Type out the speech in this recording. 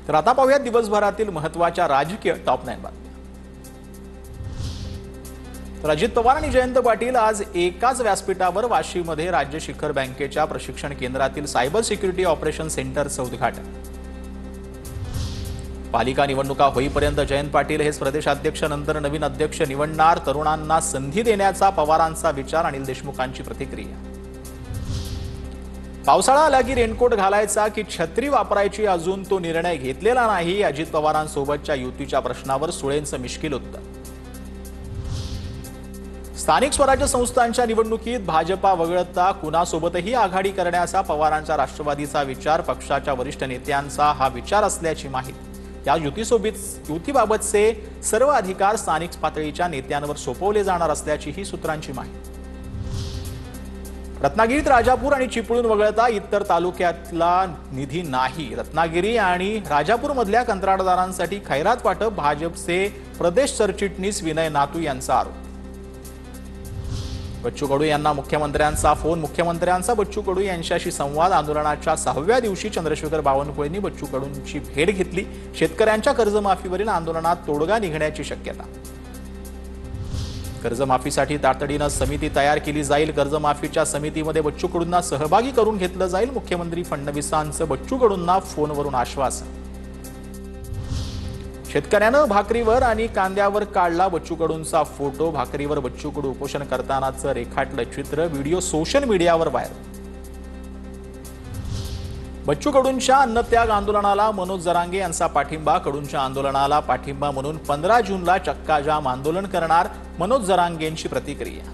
तर आता पाहूयात दिवसभरातील महत्त्वाच्या राजकीय टॉप 9 बातम्या। तर अजित पवार आणि जयंत पाटील आज एकाच व्यासपीठावर वाशीमध्ये राज्य शिखर बँकेच्या प्रशिक्षण केंद्रातील सायबर सिक्युरिटी ऑपरेशन सेंटरचं उद्घाटन। पालिका निवडणुका होईपर्यंत जयंत पाटील हेच प्रदेशाध्यक्ष, नंतर नवीन अध्यक्ष निवडणार, तरुणांना संधी देण्याचा पवारांचा विचार। अनिल देशमुखांची प्रतिक्रिया। पावसाळा आला की रेनकोट घालायचा की छत्री वापरायची, अजून तो निर्णय घेतलेला नाही। अजित पवारांसोबतच्या युतीच्या प्रश्नावर सुळेंचं मिश्किल उत्तर। स्थानिक स्वराज्य संस्थांच्या निवडणुकीत भाजपा वगळता कुणासोबतही आघाडी करण्याचा पवारांच्या राष्ट्रवादीचा विचार, पक्षाच्या वरिष्ठ नेत्यांचा हा विचार असल्याची माहिती। या युतीबाबतचे सर्व अधिकार स्थानिक पातळीच्या नेत्यांवर सोपवले जाणार असल्याची ही सूत्रांची माहिती। रत्नागिरीत राजापूर आणि चिपळूण वगळता इतर तालुक्यातला निधी नाही। रत्नागिरी आणि राजापूर मधल्या कंत्राटदारांसाठी खैरात वाटप, भाजपचे प्रदेश सरचिटणीस विनय नातू यांचा आरोप। बच्चू कडू यांना मुख्यमंत्र्यांचा फोन, मुख्यमंत्र्यांचा बच्चू कडू यांच्याशी संवाद। आंदोलनाच्या 6व्या दिवशी चंद्रशेखर बावनकुळेंनी बच्चू कडूंची भेट घेतली। शेतकऱ्यांच्या कर्जमाफीवरील आंदोलनात तोडगा निघण्याची शक्यता। कर्जमाफीसाठी तातडीने समिती तयार केली जाईल। कर्जमाफीच्या समितीमध्ये बच्चू कडूंना सहभागी करून घेतलं जाईल। मुख्यमंत्री फडणवीसांचं बच्चू कडूंना फोनवरून आश्वासन। शेतकऱ्यानं भाकरीवर आणि कांद्यावर काढला बच्चू कडूंचा फोटो। भाकरीवर बच्चू कडू उपोषण करतानाचं रेखाटलं चित्र, व्हिडिओ सोशल मीडियावर व्हायरल। बच्चू कडूंच्या अन्नत्याग आंदोलनाला मनोज जरांगे यांचा पाठिंबा। कडूंच्या आंदोलनाला पाठिंबा म्हणून 15 जूनला चक्काजाम आंदोलन करणार, मनोज जरांगेंची प्रतिक्रिया।